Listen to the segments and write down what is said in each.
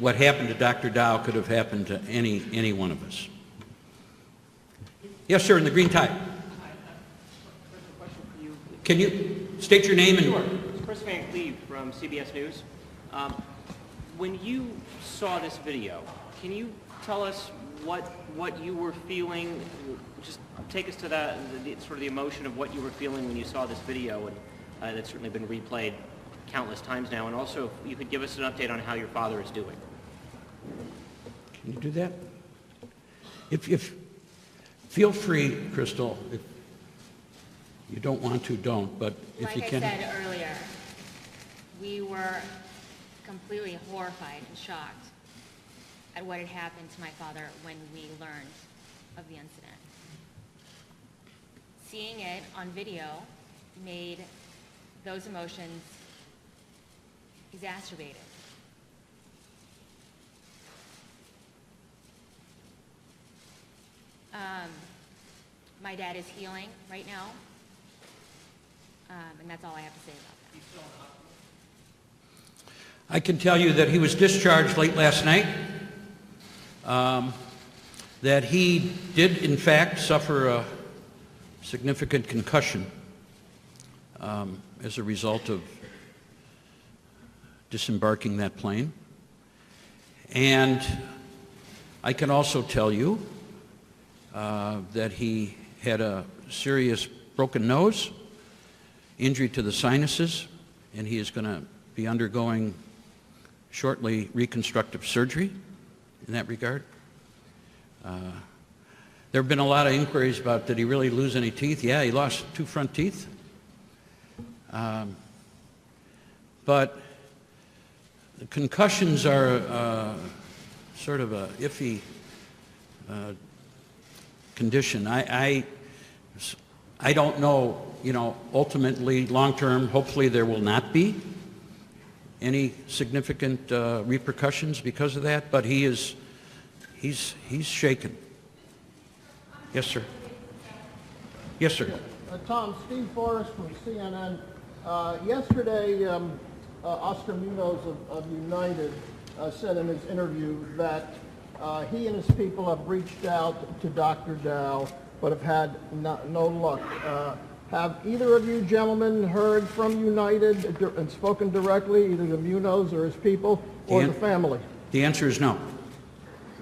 what happened to Dr. Dow could have happened to any one of us. Yes, sir, in the green tie. Can you state your name? Sure. It's Chris Van Cleve from CBS News. When you saw this video, can you tell us what you were feeling? Just take us to the sort of the emotion of what you were feeling when you saw this video, and that's certainly been replayed countless times now. And also, if you could give us an update on how your father is doing. Can you do that? If feel free, Crystal. If you don't want to, don't. But if you can. Like I said earlier, we were completely horrified and shocked at what had happened to my father when we learned of the incident. Seeing it on video made those emotions exacerbated. My dad is healing right now, and that's all I have to say about that. I can tell you that he was discharged late last night, that he did in fact suffer a significant concussion as a result of disembarking that plane. And I can also tell you that he had a serious broken nose, injury to the sinuses, and he is going to be undergoing shortly reconstructive surgery in that regard. There have been a lot of inquiries about did he really lose any teeth? Yeah, he lost 2 front teeth. But the concussions are sort of a iffy condition. I don't know, ultimately, long-term, hopefully there will not be any significant repercussions because of that, but he's shaken. Yes, sir. Yes, sir. Tom, Steve Forrest from CNN. Yesterday, Oscar Munoz of United said in his interview that he and his people have reached out to Dr. Dow but have had no luck. Have either of you gentlemen heard from United and spoken directly, either to Munoz or his people or the family? The answer is no.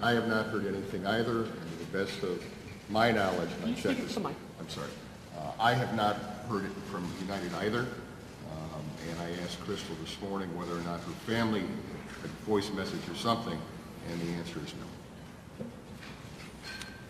I have not heard anything either. And to the best of my knowledge, and I checked this. I'm sorry. I have not heard it from United either. And I asked Crystal this morning whether or not her family had voice message or something, and the answer is no.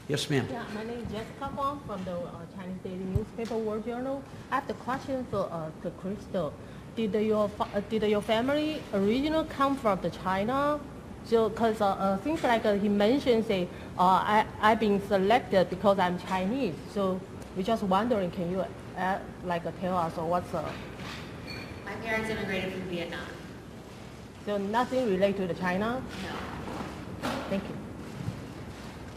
Yes, ma'am. Yeah, my name is Jessica Huang from the Chinese daily newspaper World Journal. I have the question for Crystal. Did your family originally come from the China? So, because things like he mentioned, say, I've been selected because I'm Chinese. So we're just wondering, can you tell us what's My parents immigrated from Vietnam. So nothing related to China? No. Thank you.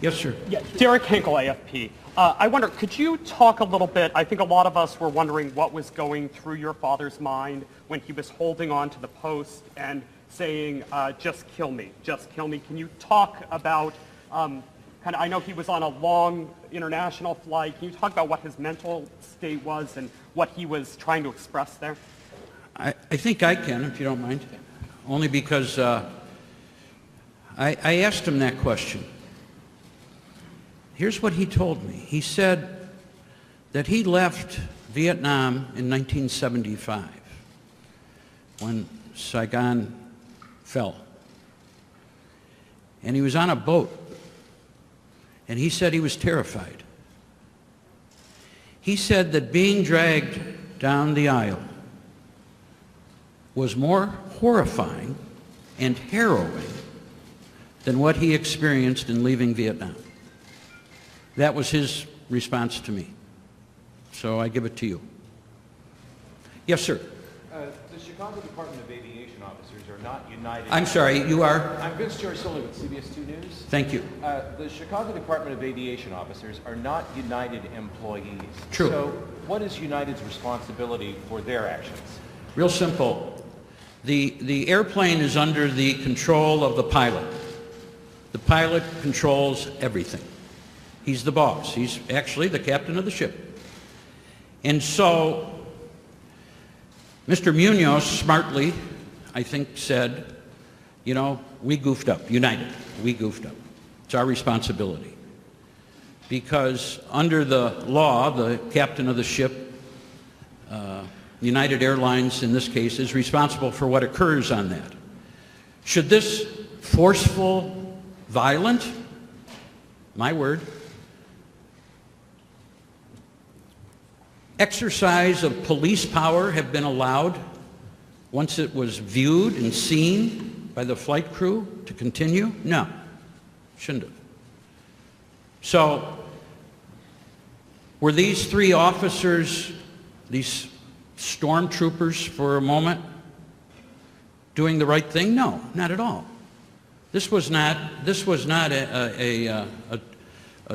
Yes, sir. Yeah, Derek Hinkle, AFP. I wonder, could you talk a little bit, I think a lot of us were wondering what was going through your father's mind when he was holding on to the post and saying, just kill me, just kill me. Can you talk about, I know he was on a long international flight. Can you talk about what his mental state was and what he was trying to express there? I think I can, if you don't mind. Only because I asked him that question. Here's what he told me. He said that he left Vietnam in 1975 when Saigon fell. And he was on a boat. And he said he was terrified. He said that being dragged down the aisle was more horrifying and harrowing than what he experienced in leaving Vietnam. That was his response to me. So I give it to you. Yes, sir. The Chicago Department of Aviation officers are not United. I'm sorry, you are? I'm Vince Giorgilli with CBS 2 News. Thank you. The Chicago Department of Aviation officers are not United employees. True. So what is United's responsibility for their actions? Real simple. The airplane is under the control of the pilot. The pilot controls everything. He's the boss. He's actually the captain of the ship. And so Mr. Munoz smartly, I think, said, you know, we goofed up. United, we goofed up. It's our responsibility. Because under the law, the captain of the ship, United Airlines in this case, is responsible for what occurs on that. Should this forceful, violent, my word, exercise of police power have been allowed once it was viewed and seen by the flight crew to continue? No, shouldn't have. So, were these three officers, these stormtroopers for a moment, doing the right thing? No, not at all. This was not a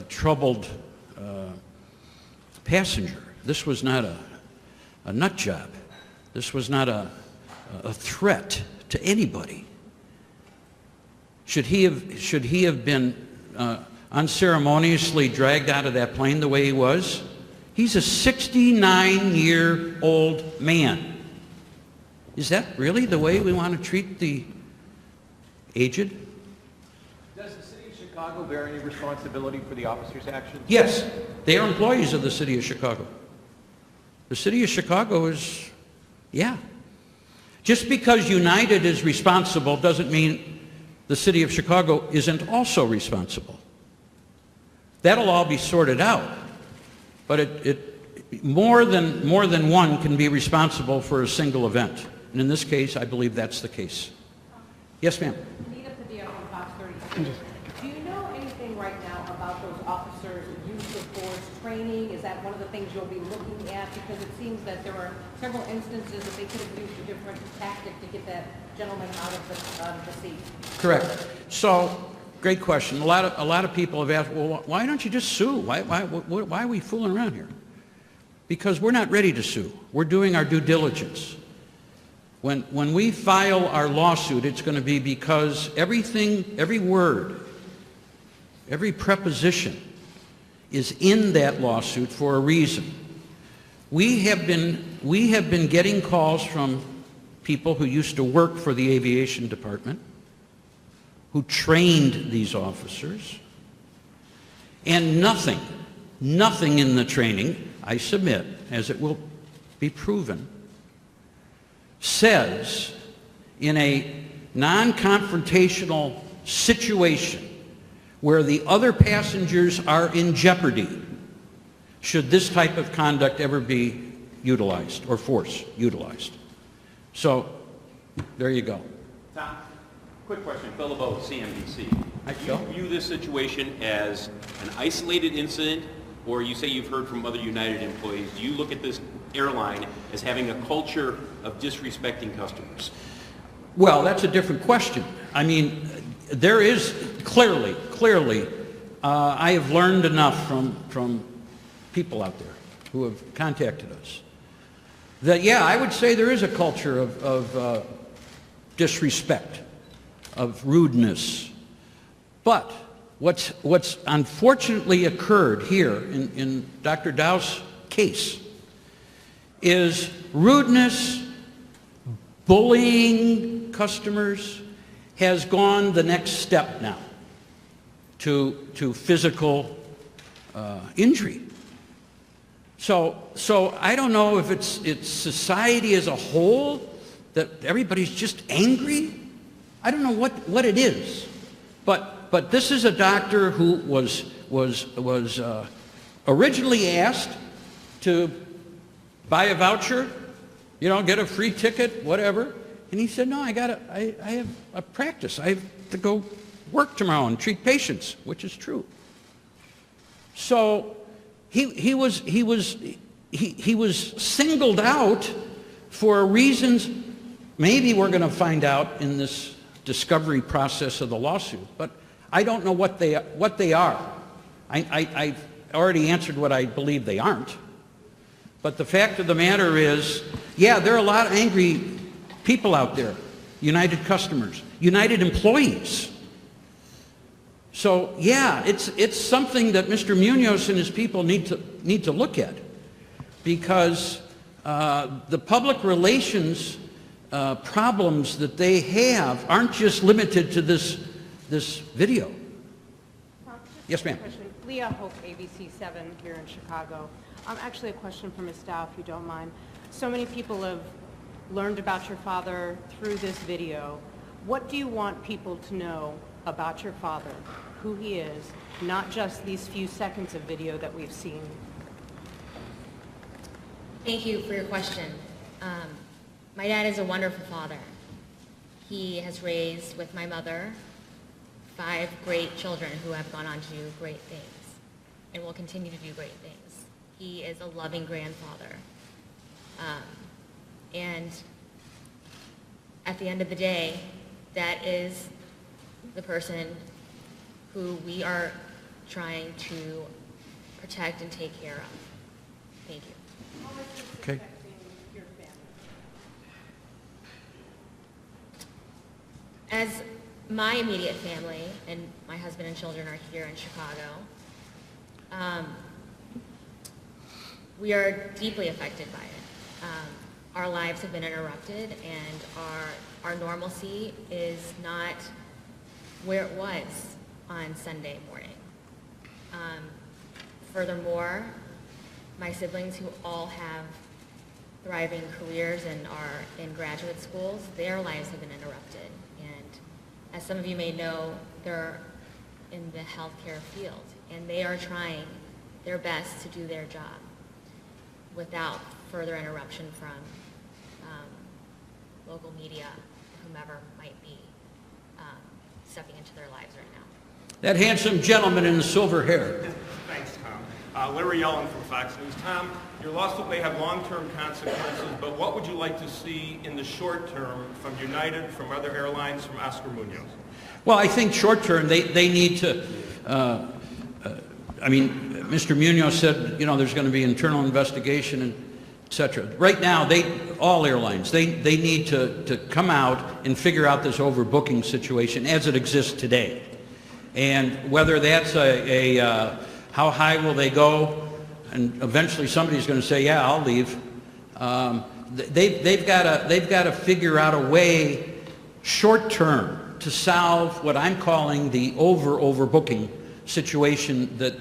troubled passenger. This was not a nut job. This was not a threat to anybody. Should he have been unceremoniously dragged out of that plane the way he was? He's a 69-year-old man. Is that really the way we want to treat the aged? Does the city of Chicago bear any responsibility for the officers' actions? Yes, they are employees of the city of Chicago. The city of Chicago is, yeah. Just because United is responsible doesn't mean the city of Chicago isn't also responsible. That'll all be sorted out. But more than one can be responsible for a single event. And in this case, I believe that's the case. Yes, ma'am. Anita Padilla from Fox 36. Do you know anything right now about those officers' use of force training? Is that one of the things you'll be looking at? Because it seems that there are several instances that they could have used a different tactic to get that gentleman out of the seat. Correct. So, great question. A lot of people have asked, well, why don't you just sue? Why are we fooling around here? Because we're not ready to sue. We're doing our due diligence. When we file our lawsuit, it's going to be because everything, every word, every preposition is in that lawsuit for a reason. We have been getting calls from people who used to work for the aviation department, who trained these officers, and nothing in the training, I submit, as it will be proven, says in a non-confrontational situation where the other passengers are in jeopardy, should this type of conduct ever be utilized or force utilized. So, there you go. Tom, quick question. Phil LeBeau, CNBC. Hi, Do Phil. you view this situation as an isolated incident, or you say you've heard from other United employees? Do you look at this airline as having a culture of disrespecting customers? Well, that's a different question. I mean, there is clearly, I have learned enough from people out there who have contacted us that, yeah, I would say there is a culture of disrespect, of rudeness. But what's unfortunately occurred here in Dr. Dow's case is rudeness, bullying customers has gone the next step now to physical injury. So I don't know if it's society as a whole that everybody's just angry. I don't know what it is, but this is a doctor who was originally asked to buy a voucher, you know, get a free ticket, whatever, and he said, no, I have a practice. I have to go work tomorrow and treat patients, which is true. So he was singled out for reasons maybe we're going to find out in this discovery process of the lawsuit, but I don't know what they are. I've already answered what I believe they aren't. But the fact of the matter is, yeah, there are a lot of angry people out there, United customers, United employees. So yeah, it's something that Mr. Munoz and his people need to look at, because the public relations problems that they have aren't just limited to this video. Yes, ma'am. Leah Hope, ABC 7 here in Chicago. Actually, a question for Ms. Dow, if you don't mind. So many people have learned about your father through this video. What do you want people to know about your father, who he is, not just these few seconds of video that we've seen? Thank you for your question. My dad is a wonderful father. He has raised, with my mother, 5 great children who have gone on to do great things and will continue to do great things. He is a loving grandfather. And at the end of the day, that is the person who we are trying to protect and take care of. Thank you. Okay. As my immediate family, and my husband and children are here in Chicago, we are deeply affected by it. Our lives have been interrupted, and our normalcy is not where it was on Sunday morning. Furthermore, my siblings, who all have thriving careers and are in graduate schools, their lives have been interrupted. And as some of you may know, they're in the healthcare field, and they are trying their best to do their job without further interruption from local media, whomever might be stepping into their lives right now. That handsome gentleman in the silver hair. Thanks, Tom. Larry Yellen from Fox News. Tom, your lawsuit may have long-term consequences, but what would you like to see in the short term from United, from other airlines, from Oscar Munoz? Well, I think short term, they need to, I mean, Mr. Munoz said, you know, there's going to be internal investigation and et cetera. Right now, all airlines, they need to come out and figure out this overbooking situation as it exists today. And whether that's how high will they go, and eventually somebody's going to say, yeah, I'll leave. They've got to figure out a way short term to solve what I'm calling the overbooking situation that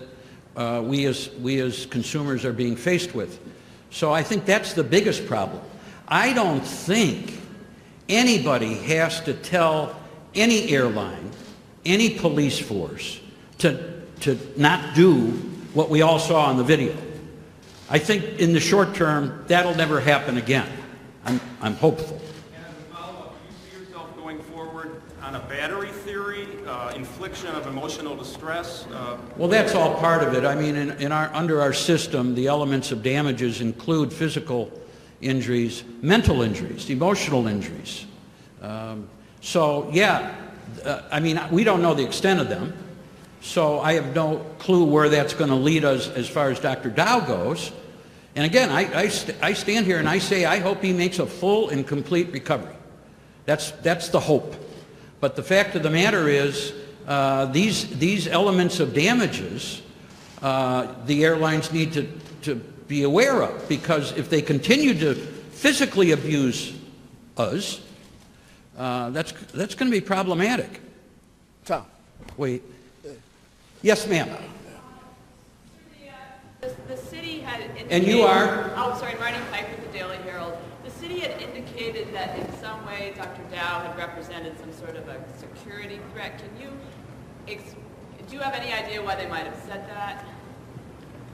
we as consumers are being faced with. So I think that's the biggest problem. I don't think anybody has to tell any airline, any police force to not do what we all saw on the video. I think in the short term, that'll never happen again. I'm hopeful. And as a follow-up, do you see yourself going forward on a battery theory, infliction of emotional distress? Well, that's all part of it. I mean, under our system, the elements of damages include physical injuries, mental injuries, emotional injuries. So, yeah, I mean, we don't know the extent of them, so I have no clue where that's going to lead us as far as Dr. Dow goes. And again, I stand here and I say I hope he makes a full and complete recovery. That's the hope. But the fact of the matter is, these elements of damages, the airlines need to be aware of, because if they continue to physically abuse us, that's going to be problematic. Tom. Wait. Yes, ma'am. The city had indicated... And you are? Oh, sorry, Marty Pike with the Daily Herald. The city had indicated that in some way Dr. Dow had represented some sort of a security threat. Can you... do you have any idea why they might have said that?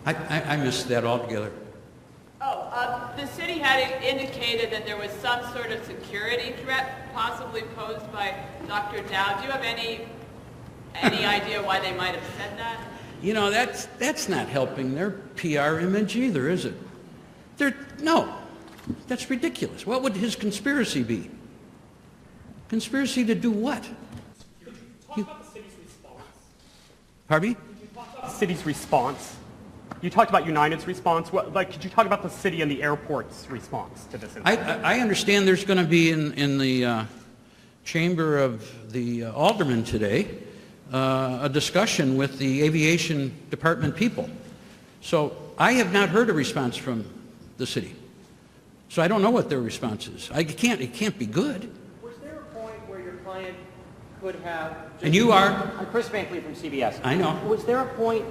I missed that altogether. Oh, the city had indicated that there was some sort of security threat possibly posed by Dr. Dow. Do you have any idea why they might have said that? You know, that's not helping their PR image either, is it? No, that's ridiculous. What would his conspiracy be? Conspiracy to do what? Could you talk about the city's response? Pardon me? Could you talk about the city's response? You talked about United's response. Could you talk about the city and the airport's response to this incident? I understand there's going to be in the chamber of the aldermen today a discussion with the aviation department people. So I have not heard a response from the city. So I don't know what their response is. It can't be good. Was there a point where your client could have... And you are? I'm Chris Van Cleve from CBS. I know. Was there a point,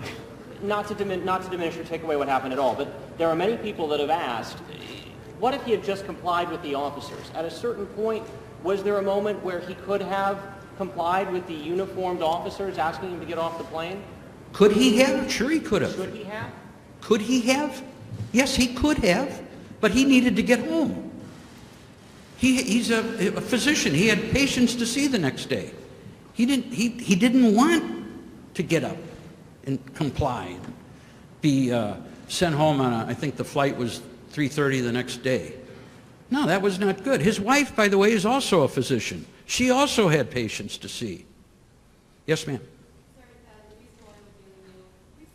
not to diminish or take away what happened at all, but there are many people that have asked, what if he had just complied with the officers? At a certain point, was there a moment where he could have complied with the uniformed officers asking him to get off the plane? Could he have? Sure he could have. Should he have? Could he have? Yes, he could have, but he needed to get home. He's a physician. He had patients to see the next day. He didn't want to get up and comply and be sent home on I think the flight was 3:30 the next day. No, that was not good. His wife, by the way, is also a physician. She also had patients to see. Yes, ma'am.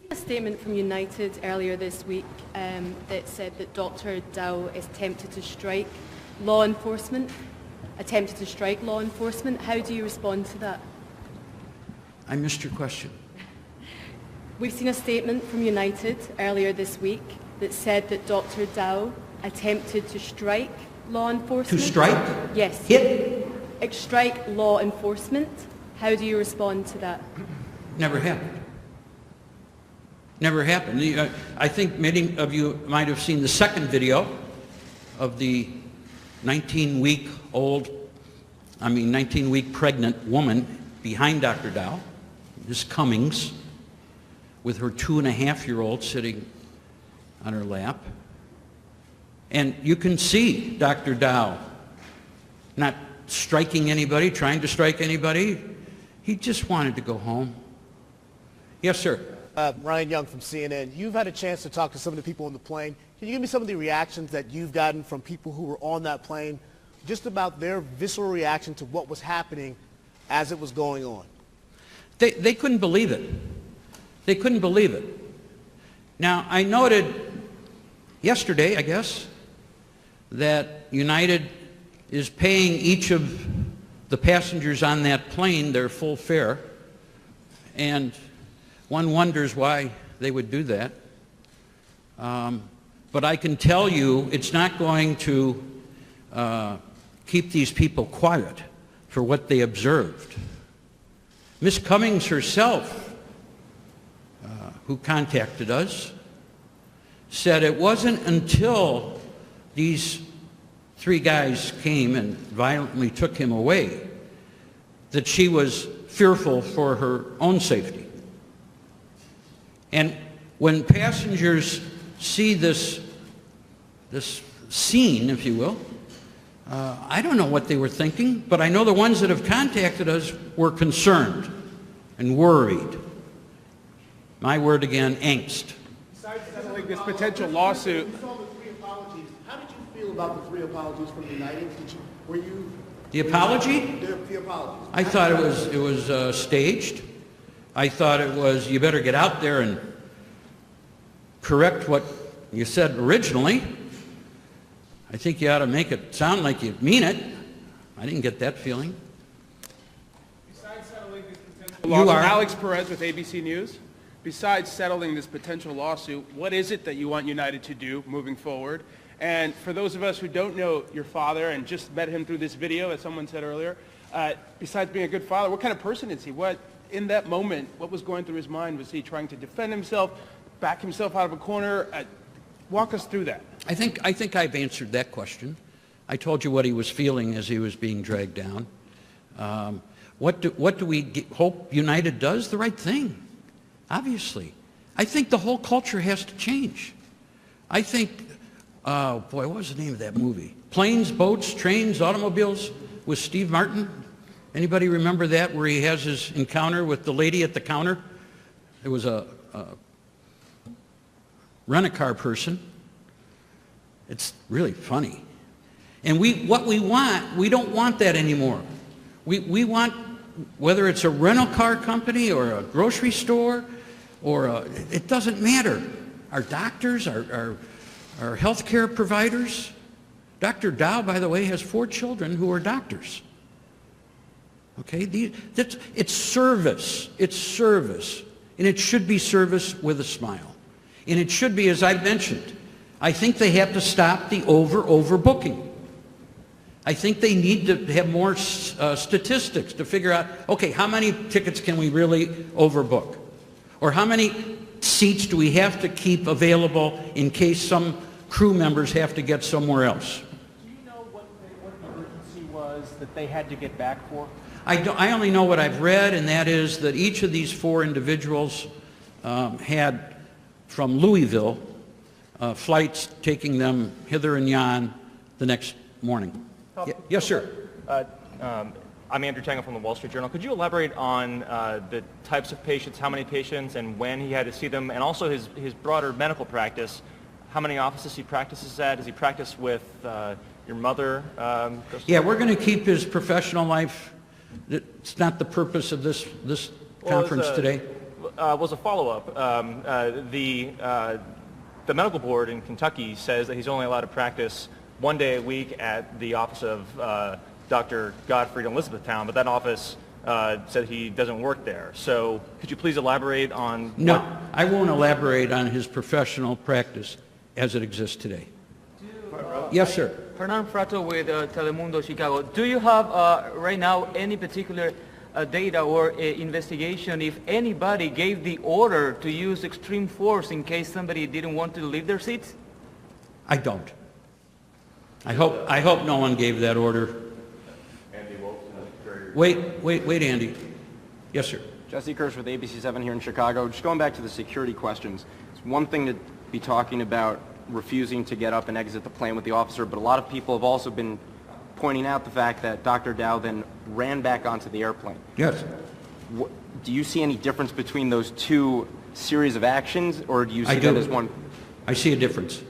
A statement from United earlier this week that said that Dr. Dow is tempted to strike law enforcement. Attempted to strike law enforcement. How do you respond to that? I missed your question. We've seen a statement from United earlier this week that said that Dr. Dow attempted to strike law enforcement. To strike? Yes. Hit? Strike law enforcement. How do you respond to that? Never happened. Never happened. I think many of you might have seen the second video of the 19-week pregnant woman behind Dr. Dow, Ms. Cummings, with her 2.5-year-old sitting on her lap. And you can see Dr. Dow not striking anybody, trying to strike anybody. He just wanted to go home. Yes, sir. Ryan Young from CNN. You've had a chance to talk to some of the people on the plane. Can you give me some of the reactions that you've gotten from people who were on that plane, just about their visceral reaction to what was happening as it was going on? They couldn't believe it. They couldn't believe it. Now, I noted yesterday, I guess, that United is paying each of the passengers on that plane their full fare, and one wonders why they would do that. But I can tell you it's not going to keep these people quiet for what they observed. Ms. Cummings herself, who contacted us, said it wasn't until these 3 guys came and violently took him away that she was fearful for her own safety. And when passengers see this scene, if you will, I don't know what they were thinking, but I know the ones that have contacted us were concerned and worried. My word again, angst. Besides settling this potential lawsuit, You saw the 3 apologies. How did you feel about the 3 apologies from United? Were you... The apology? The apologies. I thought it was staged. I thought it was, you better get out there and correct what you said originally. I think you ought to make it sound like you mean it. I didn't get that feeling. besides settling this potential lawsuit, Alex Perez with ABC News. Besides settling this potential lawsuit, what is it that you want United to do moving forward? And for those of us who don't know your father and just met him through this video, as someone said earlier, besides being a good father, what kind of person is he? What, in that moment, what was going through his mind? Was he trying to defend himself, back himself out of a corner? Walk us through that. I think I've answered that question. I told you what he was feeling as he was being dragged down. What do we hope United does? The right thing, obviously. I think the whole culture has to change. I think, boy, what was the name of that movie? Planes, Boats, Trains, Automobiles with Steve Martin. Anybody remember that, where he has his encounter with the lady at the counter? There was a rent-a-car person. It's really funny. And what we want, we don't want that anymore. We want, whether it's a rental car company or a grocery store, or it doesn't matter. our doctors, our healthcare providers. Dr. Dow, by the way, has 4 children who are doctors. Okay, it's service. It's service. And it should be service with a smile. And it should be, as I've mentioned, I think they have to stop the overbooking. I think they need to have more statistics to figure out, okay, how many tickets can we really overbook? Or how many seats do we have to keep available in case some crew members have to get somewhere else? Do you know what the emergency was that they had to get back for? I only know what I've read, and that is that each of these 4 individuals had, from Louisville, flights taking them hither and yon the next morning. Yes, sir. I'm Andrew Tango from the Wall Street Journal. Could you elaborate on the types of patients, how many patients, and when he had to see them, and also his broader medical practice? How many offices he practices at? Does he practice with your mother, Crystal? Yeah, we're going to keep his professional life. It's not the purpose of this conference today. Was a follow-up. The medical board in Kentucky says that he's only allowed to practice 1 day a week at the office of Dr. Gottfried in Elizabethtown, but that office said he doesn't work there. So could you please elaborate on... No, I won't elaborate on his professional practice as it exists today. Yes, sir. Hernan Frato with Telemundo Chicago. Do you have right now any particular data or investigation if anybody gave the order to use extreme force in case somebody didn't want to leave their seats? I don't. I hope no one gave that order. Andy Wilson. Wait, Andy. Yes, sir. Jesse Kirsch with ABC7 here in Chicago. Just going back to the security questions, it's one thing to be talking about refusing to get up and exit the plane with the officer, but a lot of people have also been pointing out the fact that Dr. Dow then ran back onto the airplane. Yes. Do you see any difference between those 2 series of actions, or do you see that as one? I see a difference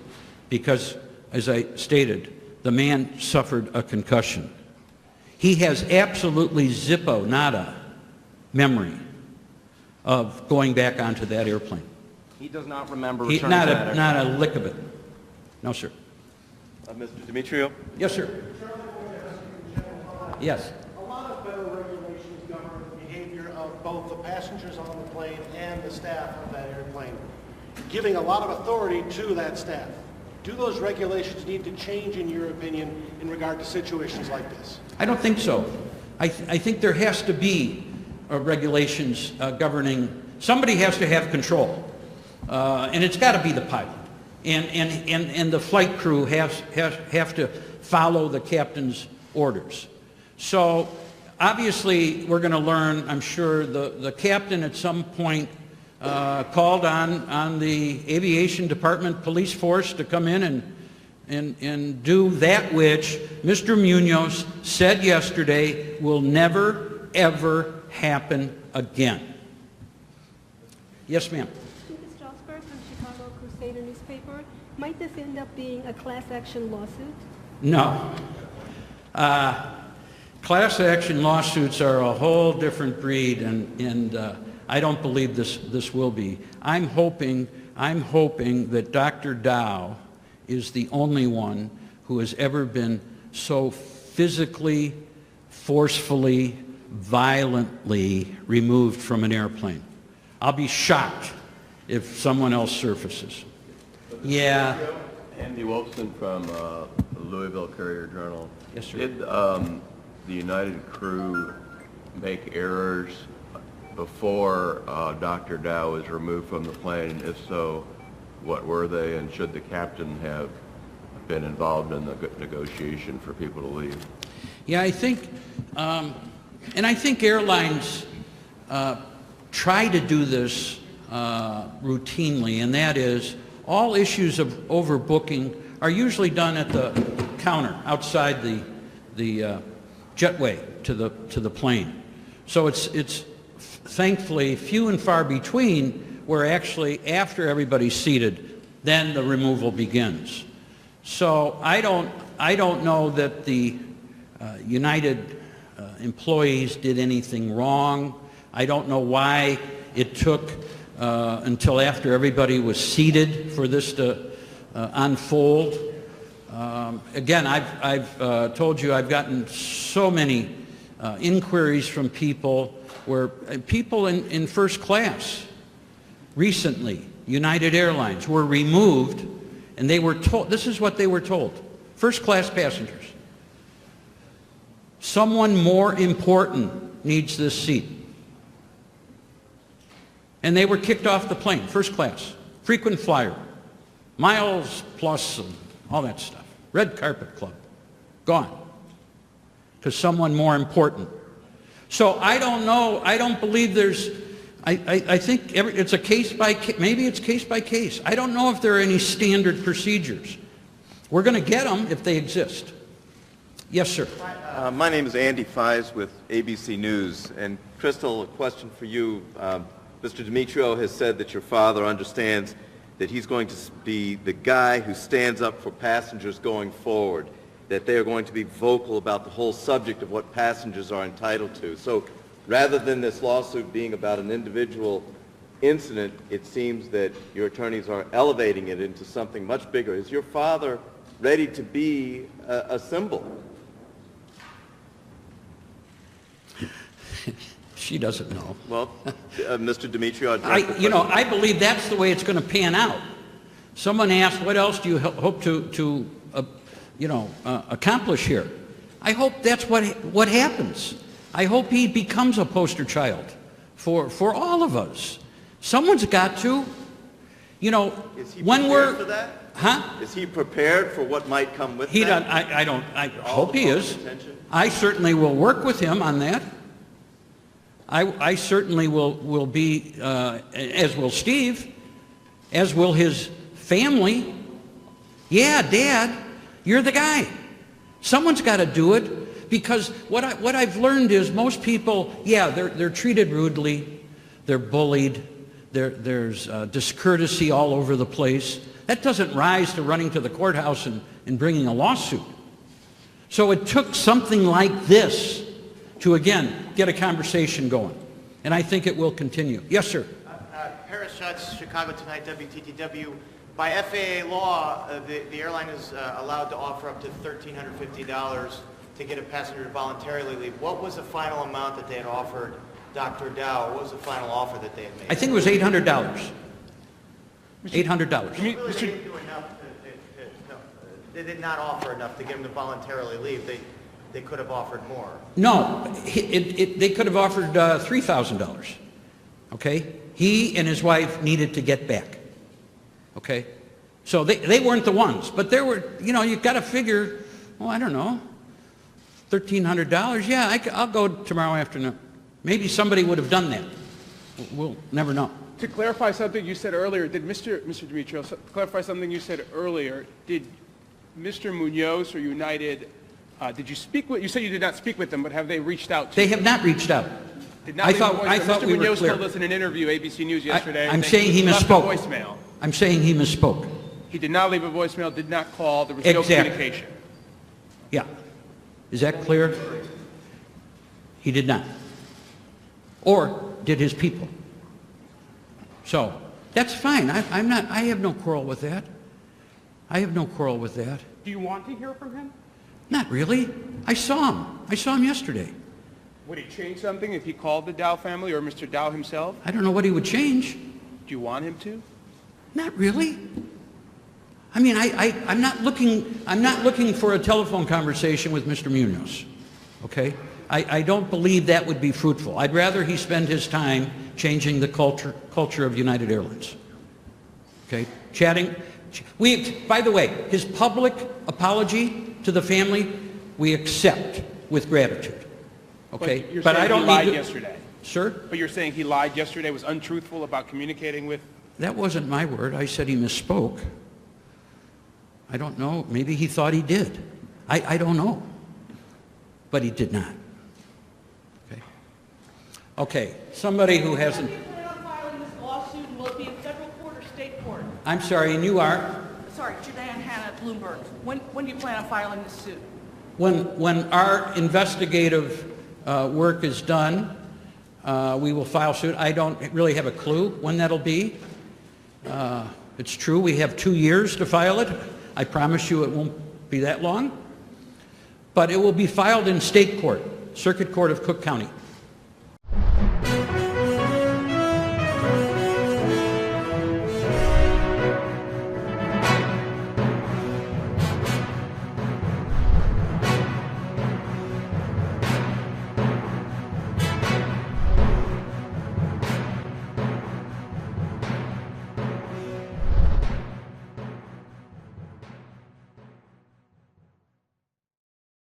because, as I stated, the man suffered a concussion. He has absolutely zippo, nada memory of going back onto that airplane. He does not remember returning to that airplane. Not a lick of it. No, sir. Mr. Demetrio? Yes, sir. Yes. A lot of federal regulations govern the behavior of both the passengers on the plane and the staff of that airplane, giving a lot of authority to that staff. Do those regulations need to change, in your opinion, in regard to situations like this? I don't think so. I think there has to be regulations governing. Somebody has to have control, and it's got to be the pilot. And the flight crew have to follow the captain's orders. So obviously we're going to learn, I'm sure, the captain at some point called on the aviation department police force to come in and do that which Mr. Munoz said yesterday will never, ever happen again. Yes, ma'am. Strasberg from Chicago Crusader newspaper. Might this end up being a class action lawsuit? No. Class action lawsuits are a whole different breed, and I don't believe this will be. I'm hoping that Dr. Dow is the only one who has ever been so physically, forcefully, violently removed from an airplane. I'll be shocked if someone else surfaces. Yeah. Andy Wilson from Louisville Courier Journal. Yes, sir. Did the United crew make errors before Dr. Dow was removed from the plane? If so, what were they, and should the captain have been involved in the negotiation for people to leave? Yeah, I think, and I think airlines try to do this routinely, and that is all issues of overbooking are usually done at the counter outside the jetway to the plane. So it's thankfully few and far between where actually after everybody's seated, then the removal begins. So I don't know that the United employees did anything wrong. I don't know why it took until after everybody was seated for this to unfold. Again, I've told you I've gotten so many inquiries from people where people in first class recently, United Airlines, were removed, and they were told, this is what they were told, first class passengers, someone more important needs this seat. And they were kicked off the plane, first class, frequent flyer, miles plus and all that stuff. Red carpet club, gone, because someone more important. So I don't know, I don't believe there's, I think it's a case by case, maybe it's case by case. I don't know if there are any standard procedures. We're going to get them if they exist. Yes, sir. My name is Andy Fies with ABC News. And Crystal, a question for you. Mr. Demetrio has said that your father understands that he's going to be the guy who stands up for passengers going forward, that they are going to be vocal about the whole subject of what passengers are entitled to. So rather than this lawsuit being about an individual incident, it seems that your attorneys are elevating it into something much bigger. Is your father ready to be a symbol? She doesn't know. Well, Mr. Demetrio, I believe that's the way it's going to pan out. Someone asked, what else do you hope to accomplish here? I hope that's what happens. I hope he becomes a poster child for all of us. Someone's got to. Is he prepared for that? Huh? Is he prepared for what might come with that? I hope he is. I certainly will work with him on that. I certainly will be, as will Steve, as will his family. Yeah, Dad, you're the guy. Someone's got to do it, because what I've learned is most people, yeah, they're treated rudely, they're bullied, there's discourtesy all over the place. That doesn't rise to running to the courthouse and bringing a lawsuit. So it took something like this to, again, get a conversation going. And I think it will continue. Yes, sir. Paris Schutz, Chicago Tonight, WTTW. By FAA law, the airline is allowed to offer up to $1,350 to get a passenger to voluntarily leave. What was the final amount that they had offered Dr. Dow? What was the final offer that they had made? I think it was $800. $800. They didn't do enough no, they did not offer enough to get him to voluntarily leave. They could have offered more. No, they could have offered $3,000. Okay? He and his wife needed to get back. Okay? So they weren't the ones. But there were, you've got to figure, I don't know, $1,300. Yeah, I'll go tomorrow afternoon. Maybe somebody would have done that. We'll never know. To clarify something you said earlier, did Mr. Demetrio clarify something you said earlier? Did Mr. Munoz or United, did you speak with, you said you did not speak with them, but have they reached out to you? They have not reached out. I thought Mr. we were clear. Mr. Munoz told us in an interview, ABC News yesterday. I'm saying he misspoke. Left a voicemail. I'm saying he misspoke. He did not leave a voicemail, did not call, there was no communication. Yeah. Is that clear? He did not. Or did his people. So, that's fine. I have no quarrel with that. I have no quarrel with that. Do you want to hear from him? Not really. I saw him. I saw him yesterday. Would he change something if he called the Dow family or Mr. Dow himself? I don't know what he would change. Do you want him to? Not really. I mean, I'm not looking for a telephone conversation with Mr. Munoz. Okay? I don't believe that would be fruitful. I'd rather he spend his time changing the culture of United Airlines. Okay? Chatting. By the way, his public apology to the family, we accept with gratitude. Okay? But I don't he lied yesterday. Sir? But you're saying he lied yesterday, was untruthful about communicating with... That wasn't my word. I said he misspoke. I don't know. Maybe he thought he did. I don't know. But he did not. Okay. Okay. Somebody who hasn't... When do you plan on filing this lawsuit, and will it be in federal court or state court? I'm sorry, and you are? Sorry, Julianne Hannah, Bloomberg. When do you plan on filing this suit? When our investigative work is done, we will file suit. I don't really have a clue when that'll be. It's true, we have 2 years to file it. I promise you it won't be that long. But it will be filed in state court, Circuit Court of Cook County.